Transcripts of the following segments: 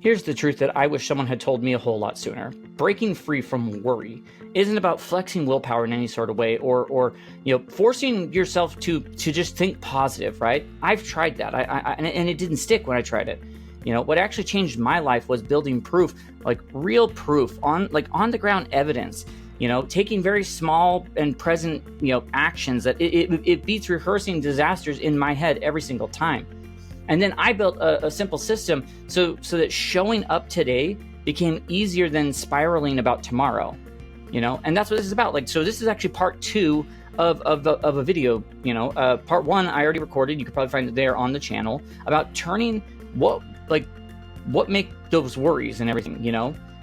Here's the truth that I wish someone had told me a whole lot sooner. Breaking free from worry isn't about flexing willpower in any sort of way or forcing yourself to just think positive, right? I've tried that, and it didn't stick when I tried it. What actually changed my life was building proof, like real proof on the ground evidence. Taking very small and present, actions that it beats rehearsing disasters in my head every single time. And then I built a simple system so that showing up today became easier than spiraling about tomorrow, and that's what this is about. So this is actually part 2 of a video. Part 1 I already recorded. You could probably find it there on the channel about turning what make those worries and everything,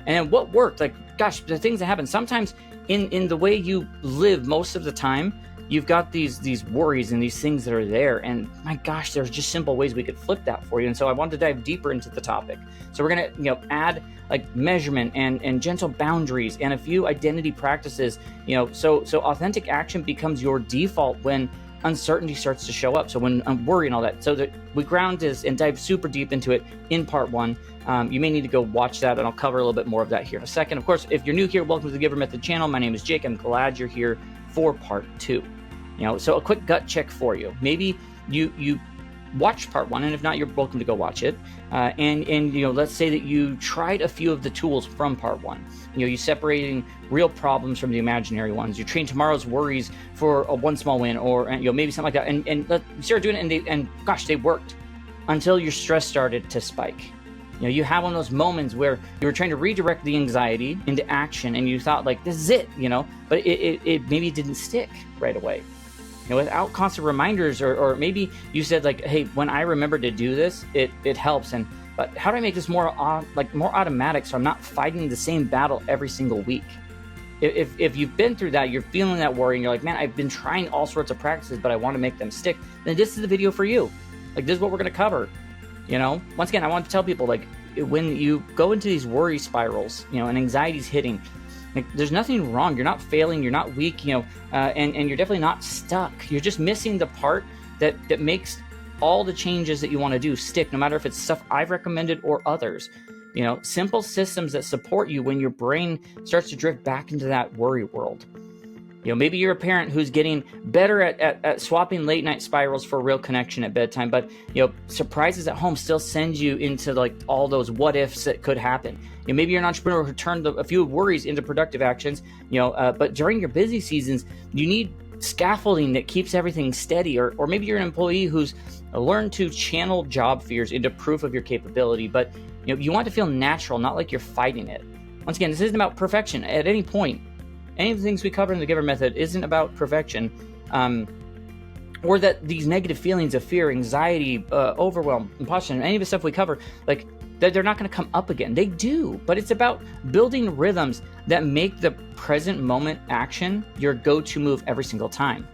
and what worked. The things that happen sometimes in the way you live most of the time. You've got these worries and these things that are there, and my gosh, there's just simple ways we could flip that for you. And so I wanted to dive deeper into the topic. So we're gonna add measurement and gentle boundaries and a few identity practices. So authentic action becomes your default when uncertainty starts to show up. So when I'm worried and all that, so that we ground this and dive super deep into it in part 1. You may need to go watch that, and I'll cover a little bit more of that here in a second. Of course, if you're new here, welcome to the Giver Method channel. My name is Jake. I'm glad you're here for part 2. So a quick gut check for you. Maybe you watched part 1, and if not, you're welcome to go watch it. And let's say that you tried a few of the tools from part 1. You separating real problems from the imaginary ones. You train tomorrow's worries for one small win, or maybe something like that. And you started doing it, and gosh, they worked until your stress started to spike. You have one of those moments where you were trying to redirect the anxiety into action, and you thought this is it, but it maybe didn't stick right away. Without constant reminders, or maybe you said hey, when I remember to do this, it helps. But how do I make this more automatic so I'm not fighting the same battle every single week? If you've been through that, you're feeling that worry, and you're like, man, I've been trying all sorts of practices, but I want to make them stick, then this is the video for you. This is what we're going to cover. Once again, I want to tell people, when you go into these worry spirals, and anxiety's hitting, there's nothing wrong. You're not failing. You're not weak, and you're definitely not stuck. You're just missing the part that makes all the changes that you want to do stick, no matter if it's stuff I've recommended or others. Simple systems that support you when your brain starts to drift back into that worry world. Maybe you're a parent who's getting better at swapping late night spirals for real connection at bedtime, but surprises at home still send you into all those what ifs that could happen. Maybe you're an entrepreneur who turned a few worries into productive actions, but during your busy seasons, you need scaffolding that keeps everything steady. Or maybe you're an employee who's learned to channel job fears into proof of your capability, but you want to feel natural, not like you're fighting it. Once again, this isn't about perfection at any point. Any of the things we cover in the Giver Method isn't about perfection, or that these negative feelings of fear, anxiety, overwhelm, imposter, any of the stuff we cover, they're not going to come up again. They do, but it's about building rhythms that make the present moment action your go-to move every single time.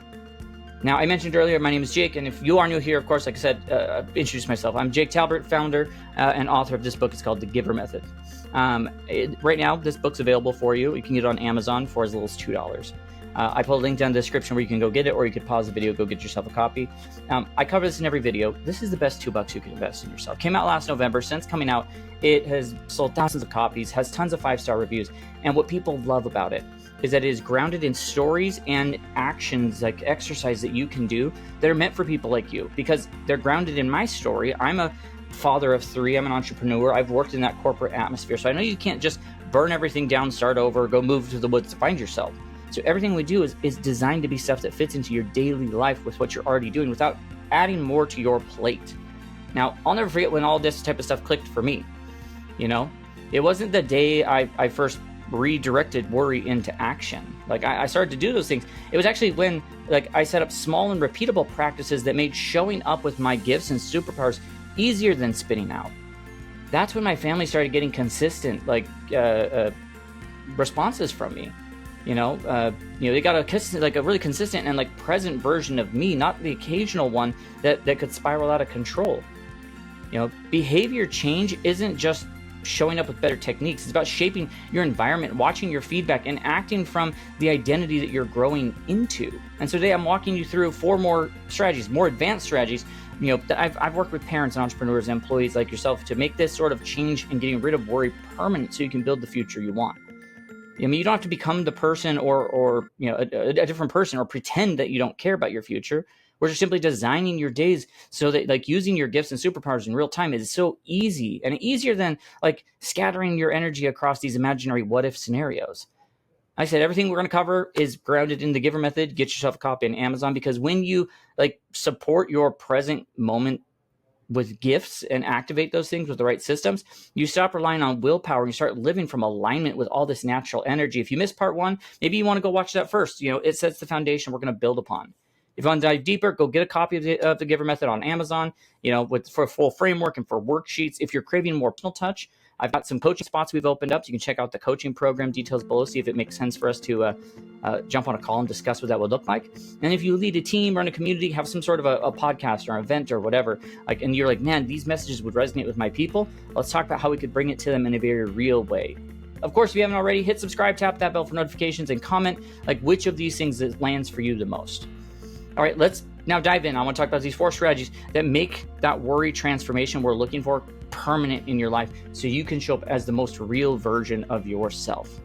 Now, I mentioned earlier, my name is Jake, and if you are new here, of course, like I said, introduce myself. I'm Jake Talbert, founder and author of this book. It's called The Giver Method. Right now, this book's available for you. You can get it on Amazon for as little as $2. I put a link down in the description where you can go get it, or you could pause the video, go get yourself a copy. I cover this in every video. This is the best $2 you can invest in yourself. Came out last November. Since coming out, it has sold thousands of copies, has tons of 5-star reviews, and what people love about it is that it is grounded in stories and actions, like exercise that you can do that are meant for people like you, because they're grounded in my story. I'm a father of 3. I'm an entrepreneur. I've worked in that corporate atmosphere. So I know you can't just burn everything down, start over, go move to the woods to find yourself. So everything we do is designed to be stuff that fits into your daily life with what you're already doing without adding more to your plate. Now, I'll never forget when all this type of stuff clicked for me. It wasn't the day I first redirected worry into action. I started to do those things. It was actually when I set up small and repeatable practices that made showing up with my gifts and superpowers easier than spinning out. That's when my family started getting consistent responses from me. They got a really consistent and present version of me, not the occasional one that could spiral out of control. Behavior change isn't just showing up with better techniques. It's about shaping your environment, watching your feedback, and acting from the identity that you're growing into. And so today I'm walking you through 4 more strategies, more advanced strategies I've worked with parents and entrepreneurs and employees like yourself to make this sort of change and getting rid of worry permanent so you can build the future you want. I mean, you don't have to become the person or a different person or pretend that you don't care about your future. We're just simply designing your days so that like using your gifts and superpowers in real time is so easy and easier than like scattering your energy across these imaginary what if scenarios. I said everything we're going to cover is grounded in the Giver method. Get yourself a copy on Amazon, because when you like support your present moment with gifts and activate those things with the right systems, you stop relying on willpower and you start living from alignment with all this natural energy. If you missed part 1, maybe you want to go watch that first. It sets the foundation we're going to build upon. If you want to dive deeper, go get a copy of the Giver method on Amazon, for a full framework and for worksheets. If you're craving more personal touch, I've got some coaching spots we've opened up. So you can check out the coaching program details below, see if it makes sense for us to jump on a call and discuss what that would look like. And if you lead a team or in a community, have some sort of a podcast or an event or whatever, and you're like, man, these messages would resonate with my people, let's talk about how we could bring it to them in a very real way. Of course, if you haven't already, hit subscribe, tap that bell for notifications, and comment like which of these things lands for you the most. All right, let's now dive in. I want to talk about these 4 strategies that make that worry transformation we're looking for permanent in your life so you can show up as the most real version of yourself.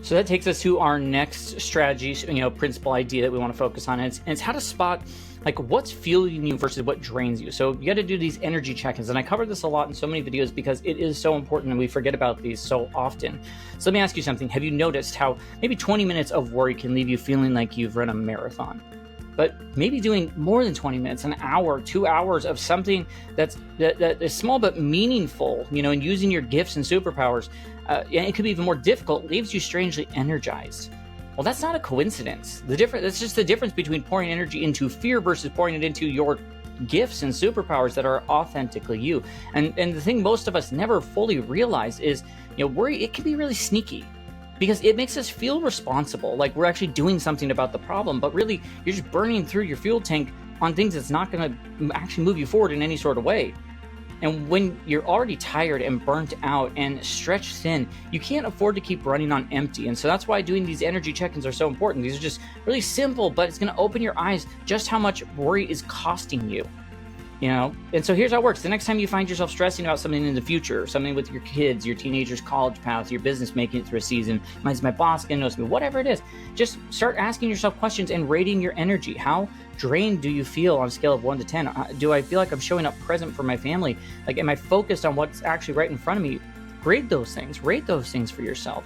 So that takes us to our next strategy, principle idea that we want to focus on. And it's how to spot like what's fueling you versus what drains you. So you got to do these energy check-ins. And I cover this a lot in so many videos because it is so important and we forget about these so often. So let me ask you something. Have you noticed how maybe 20 minutes of worry can leave you feeling like you've run a marathon? But maybe doing more than 20 minutes, an hour, 2 hours of something that is small but meaningful, and using your gifts and superpowers, and it could be even more difficult, leaves you strangely energized. Well, that's not a coincidence. That's just the difference between pouring energy into fear versus pouring it into your gifts and superpowers that are authentically you. And the thing most of us never fully realize is, worry, it can be really sneaky. Because it makes us feel responsible, like we're actually doing something about the problem, but really you're just burning through your fuel tank on things that's not going to actually move you forward in any sort of way. And when you're already tired and burnt out and stretched thin, you can't afford to keep running on empty. And so that's why doing these energy check-ins are so important. These are just really simple, but it's going to open your eyes just how much worry is costing you. And so here's how it works. The next time you find yourself stressing about something in the future, something with your kids, your teenager's college path, your business making it through a season, is my boss going to notice me, whatever it is, just start asking yourself questions and rating your energy. How drained do you feel on a scale of 1 to 10? Do I feel like I'm showing up present for my family? Like, am I focused on what's actually right in front of me? Grade those things, rate those things for yourself.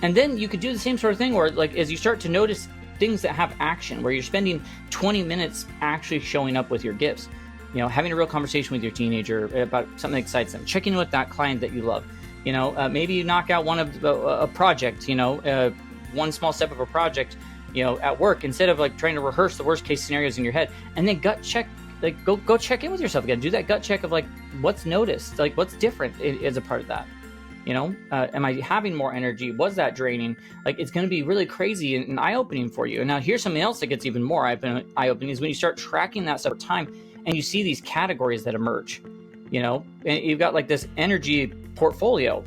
And then you could do the same sort of thing where, like, as you start to notice things that have action, where you're spending 20 minutes actually showing up with your gifts. Having a real conversation with your teenager about something that excites them, checking in with that client that you love. Maybe you knock out one of a project, one small step of a project, at work, instead of like trying to rehearse the worst case scenarios in your head, and then gut check, like go check in with yourself again. Do that gut check of like what's noticed, like what's different as a part of that. Am I having more energy? Was that draining? Like, it's going to be really crazy and eye-opening for you. And now here's something else that gets even more eye-opening is when you start tracking that stuff over time and you see these categories that emerge, and you've got like this energy portfolio.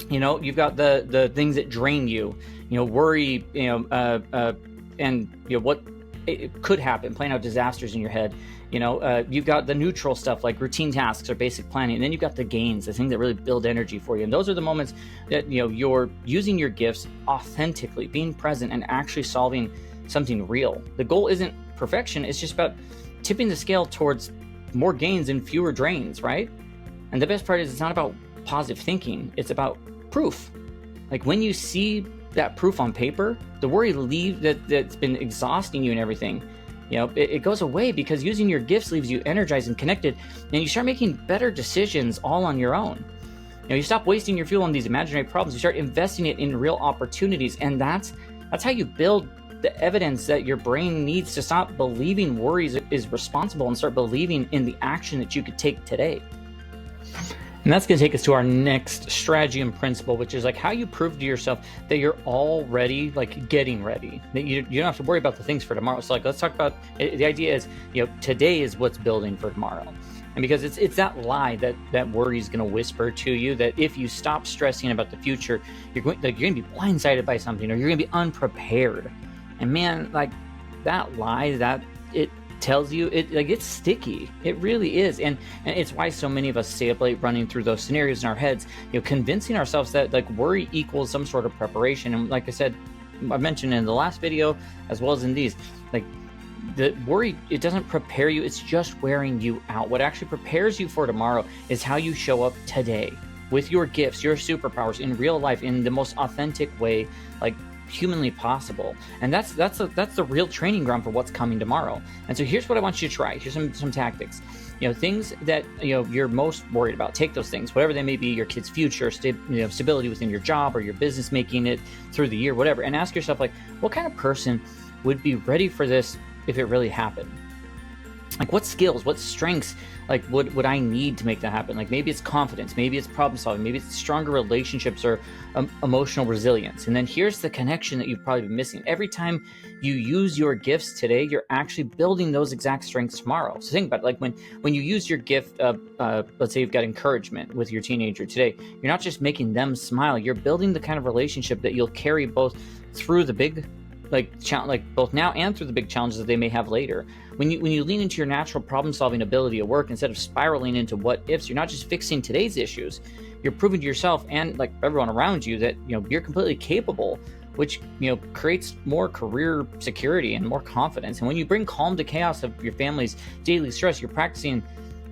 You've got the things that drain you, worry, and what it could happen, playing out disasters in your head. You've got the neutral stuff like routine tasks or basic planning, and then you've got the gains, the things that really build energy for you. And those are the moments that you're using your gifts authentically, being present and actually solving something real. The goal isn't perfection, it's just about tipping the scale towards more gains and fewer drains, right? And the best part is it's not about positive thinking, it's about proof. Like when you see that proof on paper, the worry that's been exhausting you and everything, it goes away, because using your gifts leaves you energized and connected, and you start making better decisions all on your own. You stop wasting your fuel on these imaginary problems, you start investing it in real opportunities, and that's how you build the evidence that your brain needs to stop believing worries is responsible and start believing in the action that you could take today. And that's going to take us to our next strategy and principle, which is like how you prove to yourself that you're already like getting ready, that you don't have to worry about the things for tomorrow. So like, let's talk about, the idea is, today is what's building for tomorrow. And because it's that lie that worry is going to whisper to you that if you stop stressing about the future, you're going to be blindsided by something, or you're going to be unprepared. And man, like that lie, that tells you, it's sticky. It really is. And it's why so many of us stay up late running through those scenarios in our heads, convincing ourselves that like worry equals some sort of preparation. And like I said, I mentioned in the last video as well as in these, like the worry, it doesn't prepare you, it's just wearing you out. What actually prepares you for tomorrow is how you show up today with your gifts, your superpowers in real life in the most authentic way, like humanly possible. And that's the real training ground for what's coming tomorrow. And so here's what I want you to try. Here's some tactics. Things that you're most worried about. Take those things, whatever they may be, your kid's future, stability within your job or your business, making it through the year, whatever, and ask yourself, like, what kind of person would be ready for this if it really happened? Like, what skills, what strengths, like, would I need to make that happen? Like, maybe it's confidence, maybe it's problem solving, maybe it's stronger relationships or emotional resilience. And then here's the connection that you've probably been missing. Every time you use your gifts today, you're actually building those exact strengths tomorrow. So think about it, like when you use your gift, let's say you've got encouragement with your teenager today, you're not just making them smile, you're building the kind of relationship that you'll carry both through the big both now and through the big challenges that they may have later. When you lean into your natural problem-solving ability at work instead of spiraling into what ifs, you're not just fixing today's issues, you're proving to yourself and like everyone around you that you're completely capable, which creates more career security and more confidence. And when you bring calm to chaos of your family's daily stress, you're practicing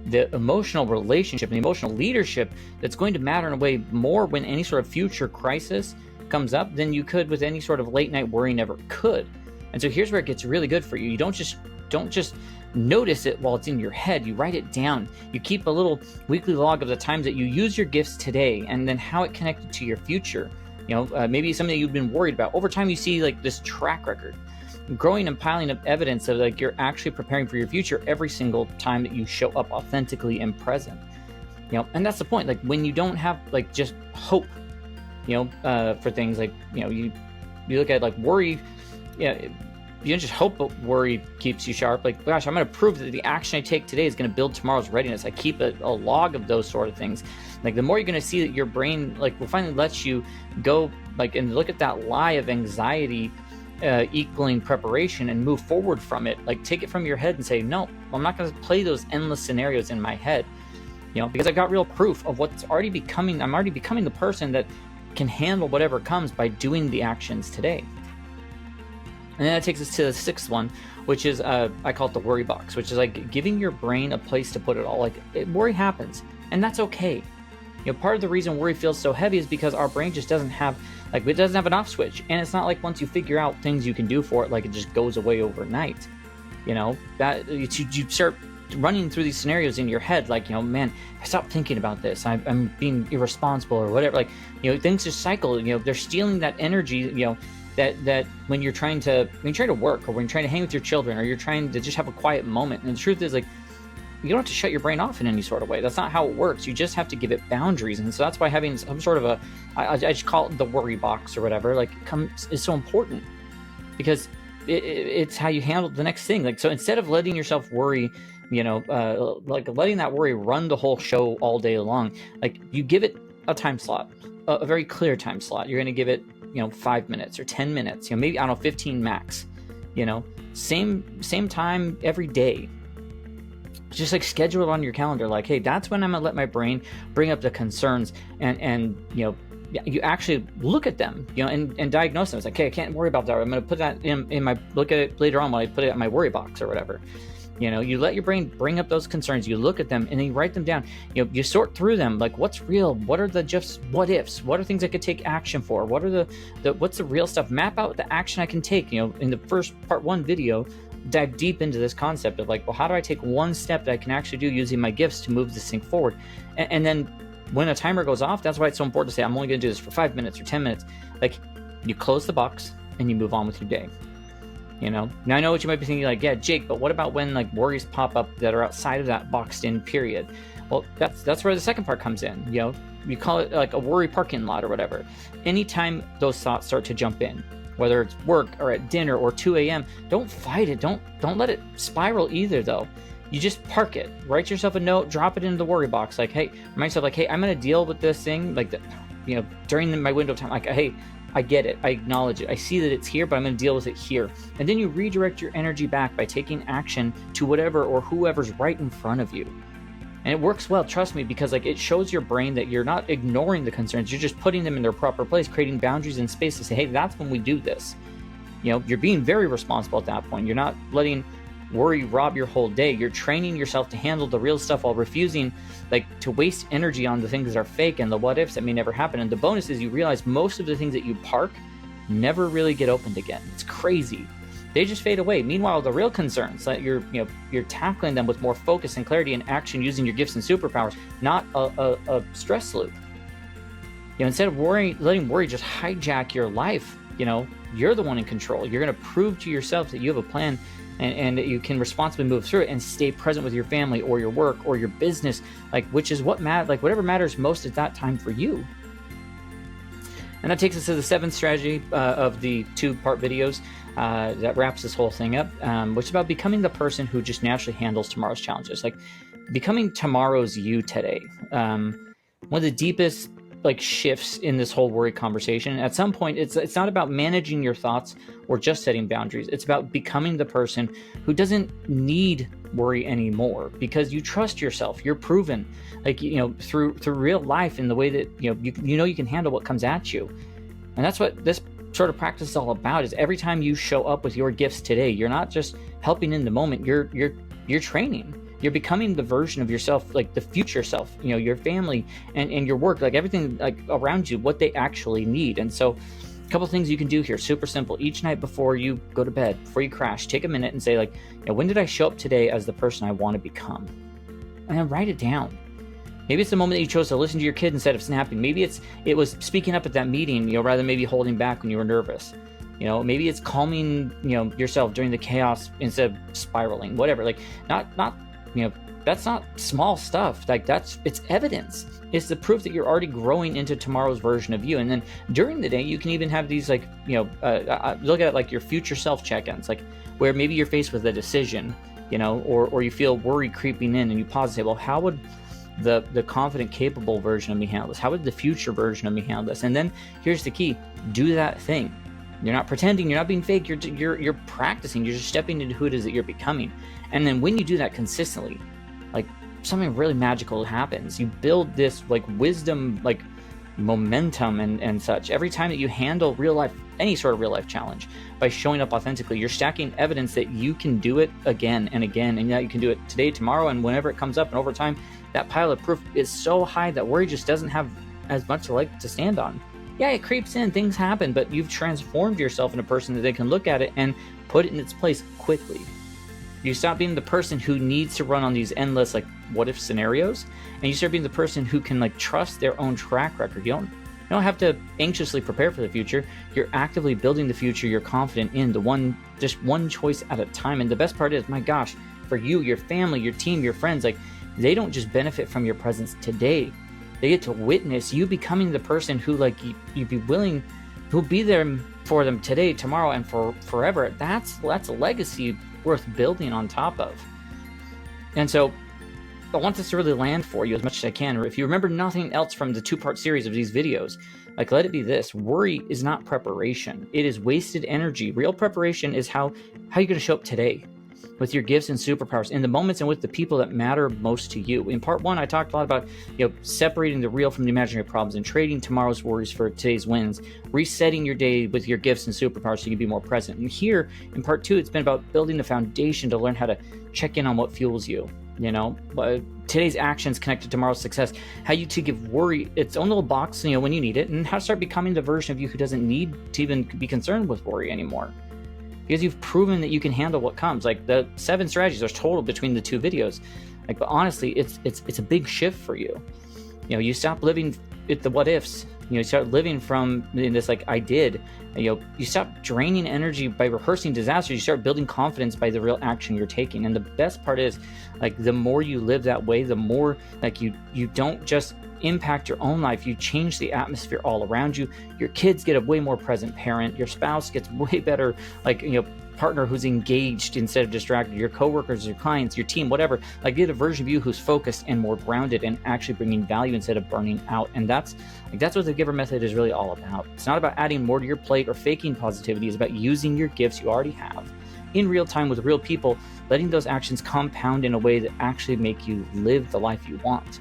the emotional relationship and the emotional leadership that's going to matter in a way more when any sort of future crisis comes up than you could with any sort of late night worry never could. And so here's where it gets really good for you. You don't just notice it while it's in your head. You write it down. You keep a little weekly log of the times that you use your gifts today and then how it connected to your future. Maybe something that you've been worried about. Over time, you see like this track record growing and piling up evidence of like you're actually preparing for your future every single time that you show up authentically and present. And that's the point. Like when you don't have like just hope for things, like you look at like worry, you don't just hope that worry keeps you sharp. Like, gosh, I'm going to prove that the action I take today is going to build tomorrow's readiness. I keep a log of those sort of things. Like the more you're going to see that your brain like will finally let you go like and look at that lie of anxiety equaling preparation and move forward from it. Like take it from your head and say, no, I'm not going to play those endless scenarios in my head. Because I got real proof of what's already becoming. I'm already becoming the person that can handle whatever comes by doing the actions today. And then that takes us to the sixth one, which is I call it the worry box, which is like giving your brain a place to put it all. Like worry happens, and that's okay. Part of the reason worry feels so heavy is because our brain just doesn't have an off switch, and it's not like once you figure out things you can do for it, like it just goes away overnight. That you start running through these scenarios in your head, like, man, I stopped thinking about this. I'm being irresponsible or whatever. Like, things just cycle. They're stealing that energy. That when you're trying to work or when you're trying to hang with your children or you're trying to just have a quiet moment. And the truth is, like, you don't have to shut your brain off in any sort of way. That's not how it works. You just have to give it boundaries. And so that's why having some sort of I just call it the worry box or whatever, like, is so important, because it's how you handle the next thing. Like, so instead of letting yourself worry, like letting that worry run the whole show all day long, like you give it a time slot, a very clear time slot. You're going to give it 5 minutes or 10 minutes, maybe, I don't know, 15 max, same time every day. Just like schedule it on your calendar. Like, hey, that's when I'm gonna let my brain bring up the concerns and you actually look at them, and diagnose them. It's like, okay, I can't worry about that. I'm going to put that in my, look at it later on when I put it in my worry box or whatever. You let your brain bring up those concerns, you look at them, and then you write them down. You sort through them, like what's real, what are the just what ifs, what are things I could take action for, what are what's the real stuff, map out the action I can take. In the first part 1 video, dive deep into this concept of like, well, how do I take one step that I can actually do using my gifts to move this thing forward? And then when a timer goes off, that's why it's so important to say, I'm only going to do this for 5 minutes or 10 minutes. Like, you close the box and you move on with your day. Now I know what you might be thinking, like, yeah, Jake, but what about when like worries pop up that are outside of that boxed in period? Well, that's where the second part comes in. You call it like a worry parking lot or whatever. Anytime those thoughts start to jump in, whether it's work or at dinner or 2 a.m., don't fight it. Don't let it spiral either, though. You just park it. Write yourself a note, drop it into the worry box. Like, hey, remind yourself, like, hey, I'm going to deal with this thing, like, during my window of time. Like, hey, I get it. I acknowledge it. I see that it's here, but I'm going to deal with it here. And then you redirect your energy back by taking action to whatever or whoever's right in front of you. And it works well, trust me, because like it shows your brain that you're not ignoring the concerns. You're just putting them in their proper place, creating boundaries and space to say, hey, that's when we do this. You know, you're being very responsible at that point. You're not letting worry rob your whole day. You're training yourself to handle the real stuff while refusing like to waste energy on the things that are fake and the what ifs that may never happen. And the bonus is you realize most of the things that you park never really get opened again. It's crazy. They just fade away. Meanwhile, the real concerns that you're tackling them with more focus and clarity and action using your gifts and superpowers, not a stress loop. Instead of letting worry just hijack your life, you're the one in control. You're going to prove to yourself that you have a plan and that you can responsibly move through it and stay present with your family or your work or your business, which is whatever matters most at that time for you. And that takes us to the 7th strategy of the 2-part videos that wraps this whole thing up, which is about becoming the person who just naturally handles tomorrow's challenges, like becoming tomorrow's you today. One of the deepest shifts in this whole worry conversation. At some point, it's not about managing your thoughts or just setting boundaries. It's about becoming the person who doesn't need worry anymore because you trust yourself. You're proven, through real life in the way that you can handle what comes at you. And that's what this sort of practice is all about. Is every time you show up with your gifts today, you're not just helping in the moment. You're training. You're becoming the version of yourself, like the future self, your family and your work, everything around you, what they actually need. And so a couple things you can do here, super simple. Each night before you go to bed, before you crash, take a minute and say when did I show up today as the person I want to become? And then write it down. Maybe it's the moment that you chose to listen to your kid instead of snapping. Maybe it was speaking up at that meeting, rather than maybe holding back when you were nervous. Maybe it's calming, yourself during the chaos instead of spiraling, whatever. That's not small stuff. It's evidence. It's the proof that you're already growing into tomorrow's version of you. And then during the day, you can even have these look at it your future self check-ins, where maybe you're faced with a decision, or you feel worry creeping in and you pause and say, well, how would the confident, capable version of me handle this? How would the future version of me handle this? And then here's the key: do that thing. You're not pretending. You're not being fake. You're practicing. You're just stepping into who it is that you're becoming. And then when you do that consistently, something really magical happens. You build this wisdom, momentum and such. Every time that you handle real life, any sort of real life challenge, by showing up authentically, you're stacking evidence that you can do it again and again, and that you can do it today, tomorrow, and whenever it comes up. And over time, that pile of proof is so high that worry just doesn't have as much to stand on. Yeah, it creeps in, things happen, but you've transformed yourself into a person that they can look at it and put it in its place quickly. You stop being the person who needs to run on these endless what if scenarios, and you start being the person who can trust their own track record. You don't have to anxiously prepare for the future. You're actively building the future you're confident in, just one choice at a time. And the best part is, my gosh, for you, your family, your team, your friends, they don't just benefit from your presence today. They get to witness you becoming the person who you'd be willing, who'll be there for them today, tomorrow, and for forever. That's a legacy worth building on top of. And so I want this to really land for you as much as I can. If you remember nothing else from the 2-part series of these videos, let it be this: worry is not preparation. It is wasted energy. Real preparation is how you're going to show up today with your gifts and superpowers in the moments and with the people that matter most to you. In part 1, I talked a lot about separating the real from the imaginary problems and trading tomorrow's worries for today's wins, resetting your day with your gifts and superpowers so you can be more present. And here in part 2, it's been about building the foundation to learn how to check in on what fuels you. Today's actions connect to tomorrow's success, how you to give worry its own little box, when you need it, and how to start becoming the version of you who doesn't need to even be concerned with worry anymore. Because you've proven that you can handle what comes. The 7 strategies are total between the 2 videos. But honestly, it's a big shift for you. You stop living at the what ifs. You start living from this I did. You stop draining energy by rehearsing disasters. You start building confidence by the real action you're taking. And the best part is, the more you live that way, the more you don't just impact your own life, you change the atmosphere all around you. Your kids get a way more present parent. Your spouse gets way better partner who's engaged instead of distracted, your coworkers, your clients, your team, whatever. Like, get a version of you who's focused and more grounded and actually bringing value instead of burning out. And that's what the GIVER method is really all about. It's not about adding more to your plate or faking positivity. It's about using your gifts you already have in real time with real people, letting those actions compound in a way that actually make you live the life you want.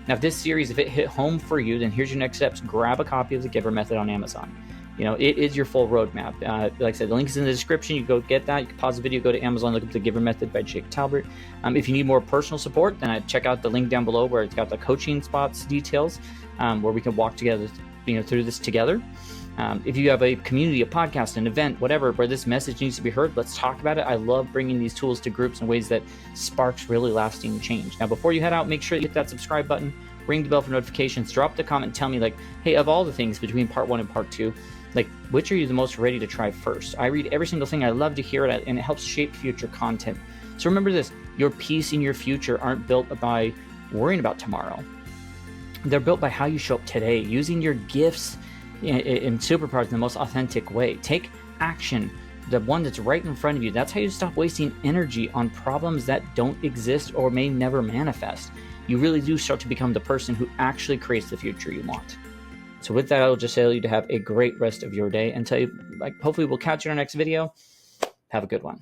Now, if this series, if it hit home for you, then here's your next steps. Grab a copy of the GIVER method on Amazon. It is your full roadmap. Like I said, the link is in the description. You go get that. You can pause the video, go to Amazon, look up the GIVER method by Jake Talbert. If you need more personal support, then I check out the link down below where it's got the coaching spots details, where we can walk together, through this together. If you have a community, a podcast, an event, whatever, where this message needs to be heard, let's talk about it. I love bringing these tools to groups in ways that sparks really lasting change. Now, before you head out, make sure you hit that subscribe button, ring the bell for notifications, drop the comment, and tell me, like, hey, of all the things between part 1 and part 2, like, which are you the most ready to try first? I read every single thing. I love to hear it, and it helps shape future content. So remember this, your peace and your future aren't built by worrying about tomorrow. They're built by how you show up today, using your gifts in superpowers in the most authentic way. Take action, the one that's right in front of you. That's how you stop wasting energy on problems that don't exist or may never manifest. You really do start to become the person who actually creates the future you want. So with that, I'll just tell you to have a great rest of your day and tell you, like, hopefully we'll catch you in our next video. Have a good one.